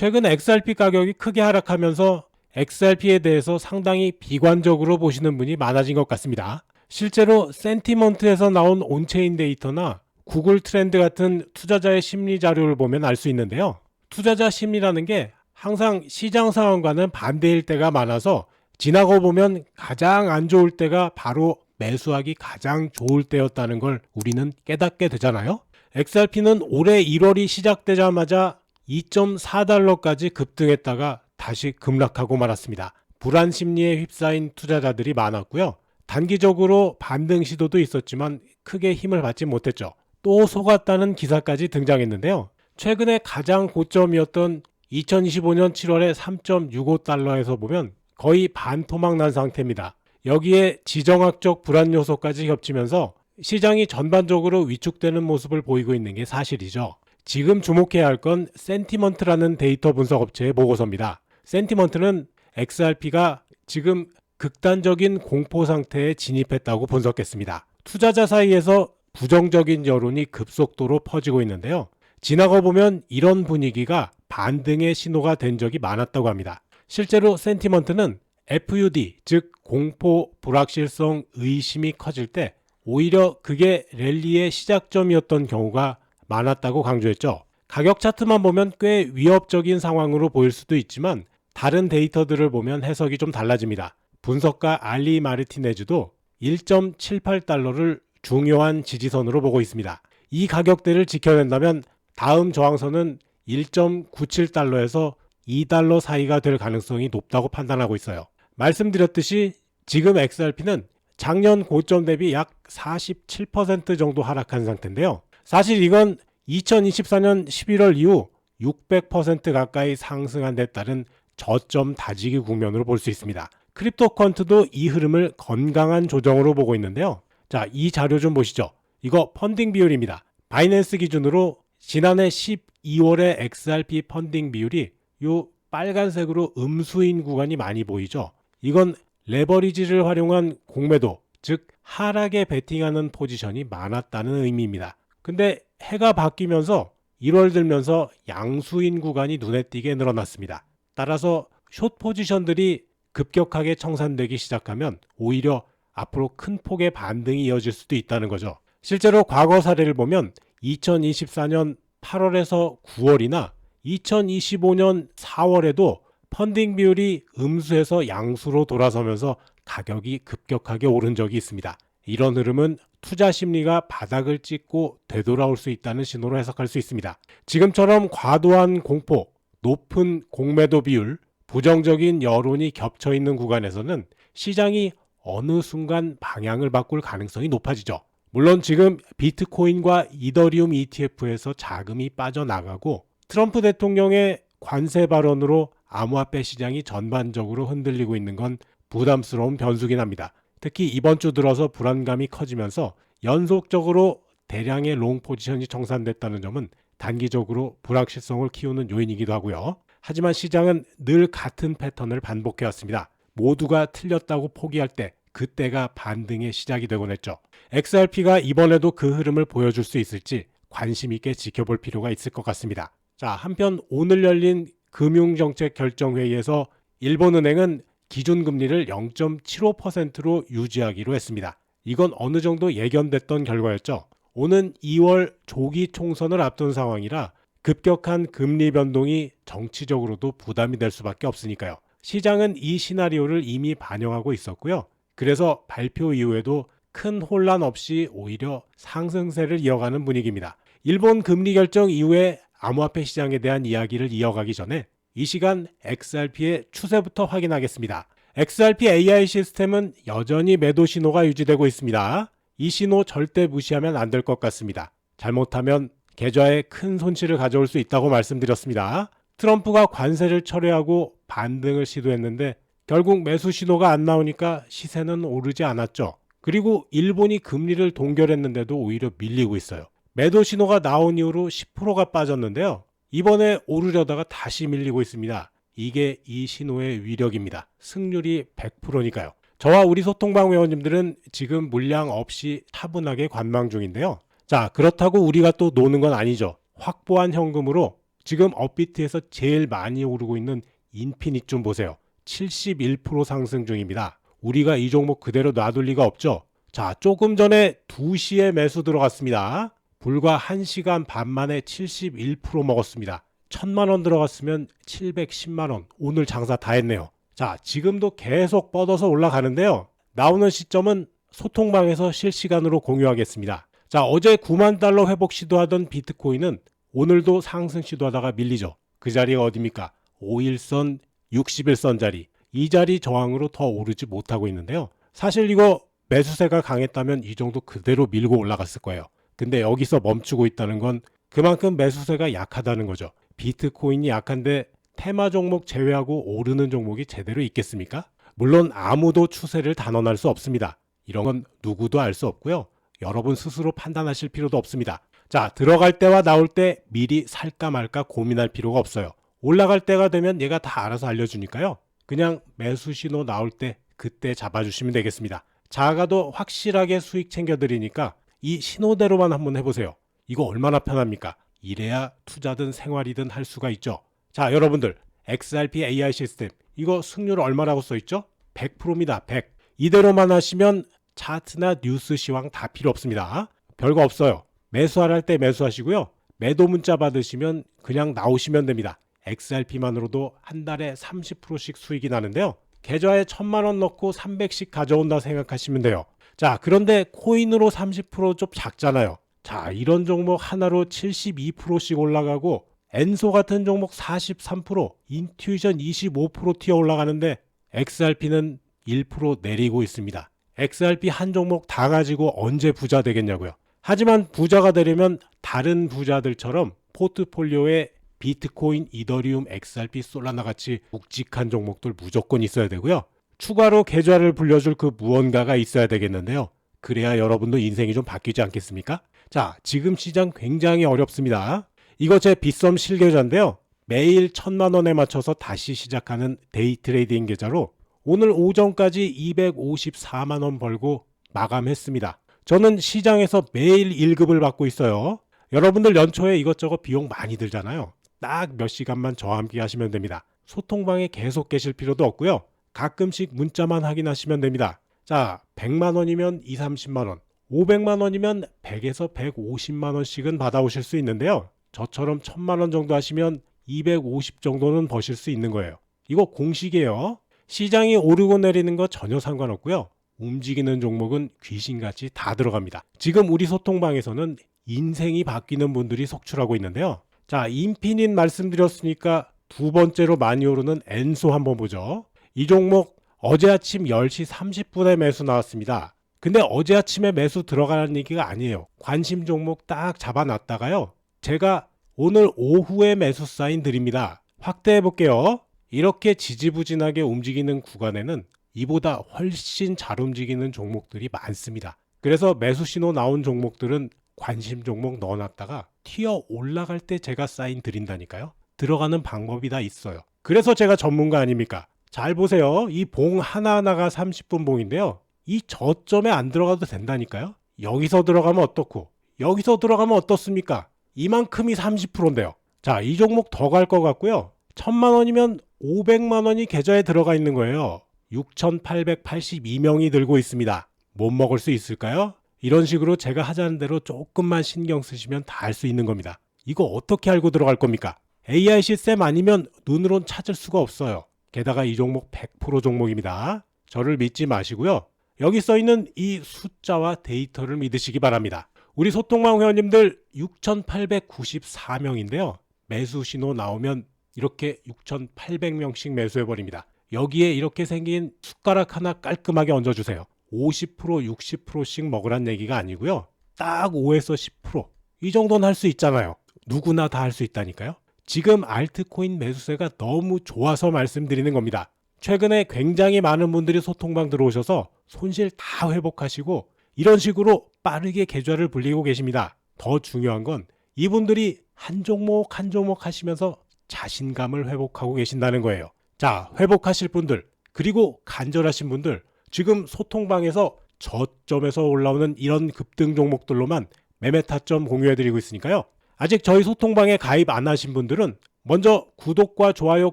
최근 XRP 가격이 크게 하락하면서 XRP에 대해서 상당히 비관적으로 보시는 분이 많아진 것 같습니다. 실제로 센티먼트에서 나온 온체인 데이터나 구글 트렌드 같은 투자자의 심리 자료를 보면 알 수 있는데요. 투자자 심리라는 게 항상 시장 상황과는 반대일 때가 많아서 지나고 보면 가장 안 좋을 때가 바로 매수하기 가장 좋을 때였다는 걸 우리는 깨닫게 되잖아요. XRP는 올해 1월이 시작되자마자 2.4달러까지 급등했다가 다시 급락하고 말았습니다. 불안 심리에 휩싸인 투자자들이 많았고요. 단기적으로 반등 시도도 있었지만 크게 힘을 받지 못했죠. 또 속았다는 기사까지 등장했는데요. 최근에 가장 고점이었던 2025년 7월에 3.65달러에서 보면 거의 반토막 난 상태입니다. 여기에 지정학적 불안 요소까지 겹치면서 시장이 전반적으로 위축되는 모습을 보이고 있는 게 사실이죠. 지금 주목해야 할 건 센티먼트라는 데이터 분석 업체의 보고서입니다. 센티먼트는 XRP가 지금 극단적인 공포 상태에 진입했다고 분석했습니다. 투자자 사이에서 부정적인 여론이 급속도로 퍼지고 있는데요. 지나고 보면 이런 분위기가 반등의 신호가 된 적이 많았다고 합니다. 실제로 센티먼트는 FUD, 즉 공포, 불확실성, 의심이 커질 때 오히려 그게 랠리의 시작점이었던 경우가 많았다고 강조했죠. 가격 차트만 보면 꽤 위협적인 상황으로 보일 수도 있지만 다른 데이터들을 보면 해석이 좀 달라집니다. 분석가 알리 마르티네즈도 1.78달러를 중요한 지지선으로 보고 있습니다. 이 가격대를 지켜낸다면 다음 저항선은 1.97달러에서 2달러 사이가 될 가능성이 높다고 판단하고 있어요. 말씀드렸듯이 지금 XRP는 작년 고점 대비 약 47% 정도 하락한 상태인데요. 사실 이건 2024년 11월 이후 600% 가까이 상승한 데 따른 저점 다지기 국면으로 볼 수 있습니다. 크립토 퀀트도 이 흐름을 건강한 조정으로 보고 있는데요. 자, 이 자료 좀 보시죠. 이거 펀딩 비율입니다. 바이낸스 기준으로 지난해 12월에 XRP 펀딩 비율이 요 빨간색으로 음수인 구간이 많이 보이죠. 이건 레버리지를 활용한 공매도, 즉 하락에 베팅하는 포지션이 많았다는 의미입니다. 근데 해가 바뀌면서 1월 들면서 양수인 구간이 눈에 띄게 늘어났습니다. 따라서 숏 포지션들이 급격하게 청산되기 시작하면 오히려 앞으로 큰 폭의 반등이 이어질 수도 있다는 거죠. 실제로 과거 사례를 보면 2024년 8월에서 9월이나 2025년 4월에도 펀딩 비율이 음수에서 양수로 돌아서면서 가격이 급격하게 오른 적이 있습니다. 이런 흐름은 투자 심리가 바닥을 찍고 되돌아올 수 있다는 신호로 해석할 수 있습니다. 지금처럼 과도한 공포, 높은 공매도 비율, 부정적인 여론이 겹쳐 있는 구간에서는 시장이 어느 순간 방향을 바꿀 가능성이 높아지죠. 물론 지금 비트코인과 이더리움 ETF에서 자금이 빠져나가고 트럼프 대통령의 관세 발언으로 암호화폐 시장이 전반적으로 흔들리고 있는 건 부담스러운 변수긴 합니다. 특히 이번 주 들어서 불안감이 커지면서 연속적으로 대량의 롱 포지션이 청산됐다는 점은 단기적으로 불확실성을 키우는 요인이기도 하고요. 하지만 시장은 늘 같은 패턴을 반복해왔습니다. 모두가 틀렸다고 포기할 때 그때가 반등의 시작이 되곤 했죠. XRP가 이번에도 그 흐름을 보여줄 수 있을지 관심 있게 지켜볼 필요가 있을 것 같습니다. 자, 한편 오늘 열린 금융정책결정회의에서 일본은행은 기준금리를 0.75%로 유지하기로 했습니다. 이건 어느 정도 예견됐던 결과였죠. 오는 2월 조기 총선을 앞둔 상황이라 급격한 금리 변동이 정치적으로도 부담이 될 수밖에 없으니까요. 시장은 이 시나리오를 이미 반영하고 있었고요. 그래서 발표 이후에도 큰 혼란 없이 오히려 상승세를 이어가는 분위기입니다. 일본 금리 결정 이후에 암호화폐 시장에 대한 이야기를 이어가기 전에 이 시간 XRP의 추세부터 확인하겠습니다. XRP AI 시스템은 여전히 매도 신호가 유지되고 있습니다. 이 신호 절대 무시하면 안 될 것 같습니다. 잘못하면 계좌에 큰 손실을 가져올 수 있다고 말씀드렸습니다. 트럼프가 관세를 철회하고 반등을 시도했는데 결국 매수 신호가 안 나오니까 시세는 오르지 않았죠. 그리고 일본이 금리를 동결했는데도 오히려 밀리고 있어요. 매도 신호가 나온 이후로 10%가 빠졌는데요. 이번에 오르려다가 다시 밀리고 있습니다. 이게 이 신호의 위력입니다. 승률이 100%니까요. 저와 우리 소통방 회원님들은 지금 물량 없이 차분하게 관망 중인데요. 자, 그렇다고 우리가 또 노는 건 아니죠. 확보한 현금으로 지금 업비트에서 제일 많이 오르고 있는 인피닛 좀 보세요. 71% 상승 중입니다. 우리가 이 종목 그대로 놔둘 리가 없죠. 자, 조금 전에 2시에 매수 들어갔습니다. 불과 1시간 반 만에 71% 먹었습니다. 1000만 원 들어갔으면 710만 원. 오늘 장사 다 했네요. 자, 지금도 계속 뻗어서 올라가는데요. 나오는 시점은 소통방에서 실시간으로 공유하겠습니다. 자, 어제 9만 달러 회복 시도하던 비트코인은 오늘도 상승 시도하다가 밀리죠. 그 자리가 어디입니까? 5일선, 60일선 자리. 이 자리 저항으로 더 오르지 못하고 있는데요. 사실 이거 매수세가 강했다면 이 정도 그대로 밀고 올라갔을 거예요. 근데 여기서 멈추고 있다는 건 그만큼 매수세가 약하다는 거죠. 비트코인이 약한데 테마 종목 제외하고 오르는 종목이 제대로 있겠습니까? 물론 아무도 추세를 단언할 수 없습니다. 이런 건 누구도 알 수 없고요. 여러분 스스로 판단하실 필요도 없습니다. 자, 들어갈 때와 나올 때 미리 살까 말까 고민할 필요가 없어요. 올라갈 때가 되면 얘가 다 알아서 알려주니까요. 그냥 매수 신호 나올 때 그때 잡아주시면 되겠습니다. 작아도 확실하게 수익 챙겨드리니까 이 신호대로만 한번 해보세요. 이거 얼마나 편합니까? 이래야 투자든 생활이든 할 수가 있죠. 자, 여러분들 XRP AI 시스템 이거 승률 얼마라고 써있죠? 100%입니다. 100. 이대로만 하시면 차트나 뉴스 시황 다 필요 없습니다. 별거 없어요. 매수할 때 매수하시고요. 매도 문자 받으시면 그냥 나오시면 됩니다. XRP만으로도 한 달에 30%씩 수익이 나는데요. 계좌에 1000만 원 넣고 300씩 가져온다 생각하시면 돼요. 자, 그런데 코인으로 30%좀 작잖아요. 자, 이런 종목 하나로 72%씩 올라가고 엔소 같은 종목 43%, 인투이션 25% 튀어 올라가는데 XRP는 1% 내리고 있습니다. XRP 한 종목 다 가지고 언제 부자 되겠냐고요. 하지만 부자가 되려면 다른 부자들처럼 포트폴리오에 비트코인, 이더리움, XRP, 솔라나 같이 묵직한 종목들 무조건 있어야 되고요. 추가로 계좌를 불려줄 그 무언가가 있어야 되겠는데요. 그래야 여러분도 인생이 좀 바뀌지 않겠습니까? 자, 지금 시장 굉장히 어렵습니다. 이거 제 빗썸 실계좌인데요. 매일 1000만 원에 맞춰서 다시 시작하는 데이 트레이딩 계좌로 오늘 오전까지 254만 원 벌고 마감했습니다. 저는 시장에서 매일 1급을 받고 있어요. 여러분들 연초에 이것저것 비용 많이 들잖아요. 딱 몇 시간만 저와 함께 하시면 됩니다. 소통방에 계속 계실 필요도 없고요. 가끔씩 문자만 확인하시면 됩니다. 자, 100만 원이면 2, 30만 원, 500만 원이면 100에서 150만 원씩은 받아오실 수 있는데요. 저처럼 1000만 원 정도 하시면 250 정도는 버실 수 있는 거예요. 이거 공식이에요. 시장이 오르고 내리는 거 전혀 상관없고요. 움직이는 종목은 귀신같이 다 들어갑니다. 지금 우리 소통방에서는 인생이 바뀌는 분들이 속출하고 있는데요. 자, 인피닛 말씀드렸으니까 두 번째로 많이 오르는 엔소 한번 보죠. 이 종목 어제 아침 10시 30분에 매수 나왔습니다. 근데 어제 아침에 매수 들어가는 얘기가 아니에요. 관심 종목 딱 잡아놨다가요. 제가 오늘 오후에 매수 사인 드립니다. 확대해 볼게요. 이렇게 지지부진하게 움직이는 구간에는 이보다 훨씬 잘 움직이는 종목들이 많습니다. 그래서 매수 신호 나온 종목들은 관심 종목 넣어놨다가 튀어 올라갈 때 제가 사인 드린다니까요. 들어가는 방법이 다 있어요. 그래서 제가 전문가 아닙니까? 잘 보세요. 이 봉 하나하나가 30분 봉인데요. 이 저점에 안 들어가도 된다니까요. 여기서 들어가면 어떻고 여기서 들어가면 어떻습니까? 이만큼이 30%인데요. 자, 이 종목 더 갈 것 같고요. 1000만 원이면 500만 원이 계좌에 들어가 있는 거예요. 6,882명이 들고 있습니다. 못 먹을 수 있을까요? 이런 식으로 제가 하자는 대로 조금만 신경 쓰시면 다 할 수 있는 겁니다. 이거 어떻게 알고 들어갈 겁니까? AI 시스템 아니면 눈으론 찾을 수가 없어요. 게다가 이 종목 100% 종목입니다. 저를 믿지 마시고요. 여기 써있는 이 숫자와 데이터를 믿으시기 바랍니다. 우리 소통망 회원님들 6,894명인데요. 매수 신호 나오면 이렇게 6,800명씩 매수해버립니다. 여기에 이렇게 생긴 숟가락 하나 깔끔하게 얹어주세요. 50%, 60%씩 먹으란 얘기가 아니고요. 딱 5에서 10%. 이 정도는 할 수 있잖아요. 누구나 다 할 수 있다니까요. 지금 알트코인 매수세가 너무 좋아서 말씀드리는 겁니다. 최근에 굉장히 많은 분들이 소통방 들어오셔서 손실 다 회복하시고 이런 식으로 빠르게 계좌를 불리고 계십니다. 더 중요한 건 이분들이 한 종목 한 종목 하시면서 자신감을 회복하고 계신다는 거예요. 자, 회복하실 분들 그리고 간절하신 분들 지금 소통방에서 저점에서 올라오는 이런 급등 종목들로만 매매 타점 공유해드리고 있으니까요. 아직 저희 소통방에 가입 안 하신 분들은 먼저 구독과 좋아요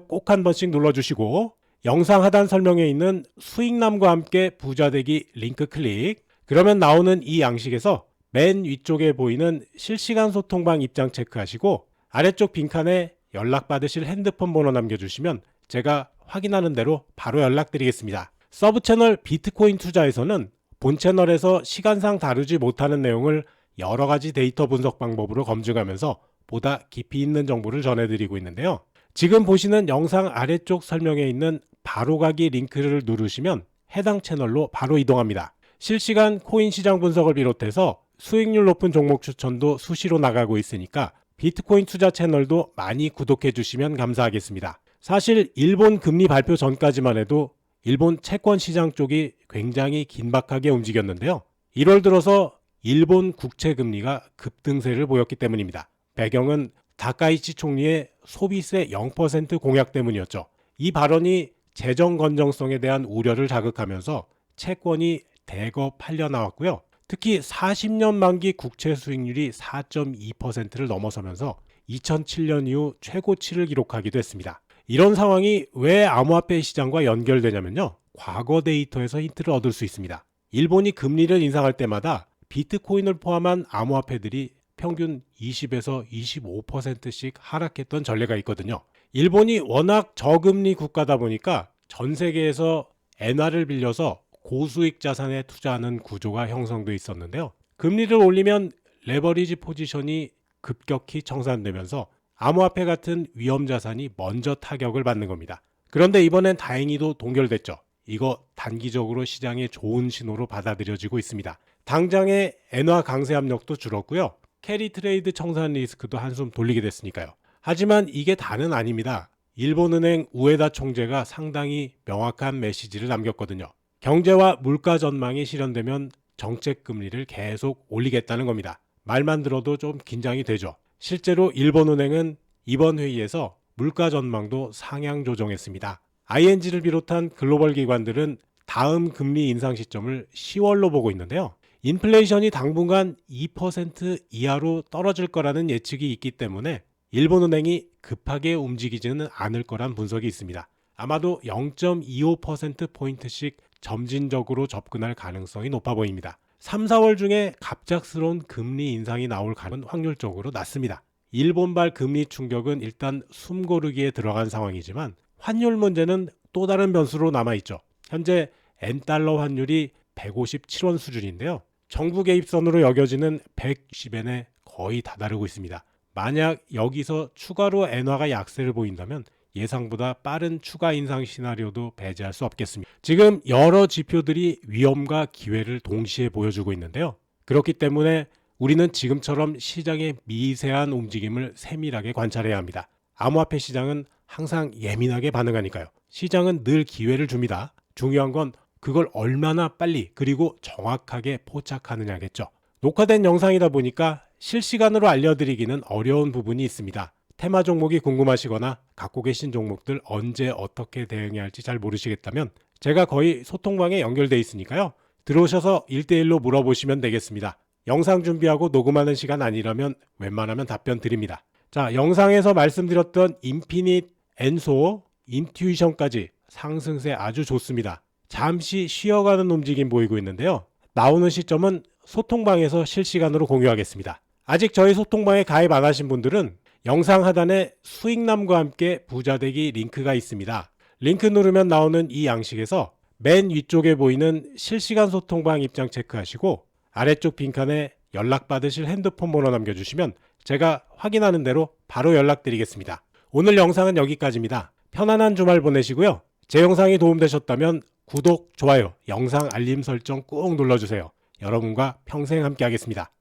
꼭 한 번씩 눌러주시고 영상 하단 설명에 있는 수익남과 함께 부자되기 링크 클릭. 그러면 나오는 이 양식에서 맨 위쪽에 보이는 실시간 소통방 입장 체크하시고 아래쪽 빈칸에 연락받으실 핸드폰 번호 남겨주시면 제가 확인하는 대로 바로 연락드리겠습니다. 서브 채널 비트코인 투자에서는 본 채널에서 시간상 다루지 못하는 내용을 여러 가지 데이터 분석 방법으로 검증하면서 보다 깊이 있는 정보를 전해드리고 있는데요. 지금 보시는 영상 아래쪽 설명에 있는 바로가기 링크를 누르시면 해당 채널로 바로 이동합니다. 실시간 코인 시장 분석을 비롯해서 수익률 높은 종목 추천도 수시로 나가고 있으니까 비트코인 투자 채널도 많이 구독해 주시면 감사하겠습니다. 사실 일본 금리 발표 전까지만 해도 일본 채권 시장 쪽이 굉장히 긴박하게 움직였는데요. 1월 들어서 일본 국채 금리가 급등세를 보였기 때문입니다. 배경은 다카이치 총리의 소비세 0% 공약 때문이었죠. 이 발언이 재정 건전성에 대한 우려를 자극하면서 채권이 대거 팔려 나왔고요. 특히 40년 만기 국채 수익률이 4.2%를 넘어서면서 2007년 이후 최고치를 기록하기도 했습니다. 이런 상황이 왜 암호화폐 시장과 연결되냐면요. 과거 데이터에서 힌트를 얻을 수 있습니다. 일본이 금리를 인상할 때마다 비트코인을 포함한 암호화폐들이 평균 20에서 25%씩 하락했던 전례가 있거든요. 일본이 워낙 저금리 국가다 보니까 전 세계에서 엔화를 빌려서 고수익 자산에 투자하는 구조가 형성돼 있었는데요. 금리를 올리면 레버리지 포지션이 급격히 청산되면서 암호화폐 같은 위험 자산이 먼저 타격을 받는 겁니다. 그런데 이번엔 다행히도 동결됐죠. 이거 단기적으로 시장에 좋은 신호로 받아들여지고 있습니다. 당장의 엔화 강세 압력도 줄었고요. 캐리 트레이드 청산 리스크도 한숨 돌리게 됐으니까요. 하지만 이게 다는 아닙니다. 일본은행 우에다 총재가 상당히 명확한 메시지를 남겼거든요. 경제와 물가 전망이 실현되면 정책 금리를 계속 올리겠다는 겁니다. 말만 들어도 좀 긴장이 되죠. 실제로 일본은행은 이번 회의에서 물가 전망도 상향 조정했습니다. ING를 비롯한 글로벌 기관들은 다음 금리 인상 시점을 10월로 보고 있는데요. 인플레이션이 당분간 2% 이하로 떨어질 거라는 예측이 있기 때문에 일본은행이 급하게 움직이지는 않을 거란 분석이 있습니다. 아마도 0.25%포인트씩 점진적으로 접근할 가능성이 높아 보입니다. 3, 4월 중에 갑작스러운 금리 인상이 나올 가능성은 확률적으로 낮습니다. 일본발 금리 충격은 일단 숨고르기에 들어간 상황이지만 환율 문제는 또 다른 변수로 남아있죠. 현재 엔달러 환율이 157원 수준인데요. 정부 개입선으로 여겨지는 160엔에 거의 다다르고 있습니다. 만약 여기서 추가로 엔화가 약세를 보인다면 예상보다 빠른 추가 인상 시나리오도 배제할 수 없겠습니다. 지금 여러 지표들이 위험과 기회를 동시에 보여주고 있는데요. 그렇기 때문에 우리는 지금처럼 시장의 미세한 움직임을 세밀하게 관찰해야 합니다. 암호화폐 시장은 항상 예민하게 반응하니까요. 시장은 늘 기회를 줍니다. 중요한 건 그걸 얼마나 빨리 그리고 정확하게 포착하느냐겠죠. 녹화된 영상이다 보니까 실시간으로 알려드리기는 어려운 부분이 있습니다. 테마 종목이 궁금하시거나 갖고 계신 종목들 언제 어떻게 대응해야 할지 잘 모르시겠다면 제가 거의 소통방에 연결돼 있으니까요. 들어오셔서 1대1로 물어보시면 되겠습니다. 영상 준비하고 녹음하는 시간 아니라면 웬만하면 답변 드립니다. 자, 영상에서 말씀드렸던 인피닛, 엔소, 인투이션까지 상승세 아주 좋습니다. 잠시 쉬어가는 움직임 보이고 있는데요. 나오는 시점은 소통방에서 실시간으로 공유하겠습니다. 아직 저희 소통방에 가입 안 하신 분들은 영상 하단에 수익남과 함께 부자되기 링크가 있습니다. 링크 누르면 나오는 이 양식에서 맨 위쪽에 보이는 실시간 소통방 입장 체크하시고 아래쪽 빈칸에 연락받으실 핸드폰 번호 남겨주시면 제가 확인하는 대로 바로 연락드리겠습니다. 오늘 영상은 여기까지입니다. 편안한 주말 보내시고요. 제 영상이 도움되셨다면 구독, 좋아요, 영상 알림 설정 꾹 눌러주세요. 여러분과 평생 함께 하겠습니다.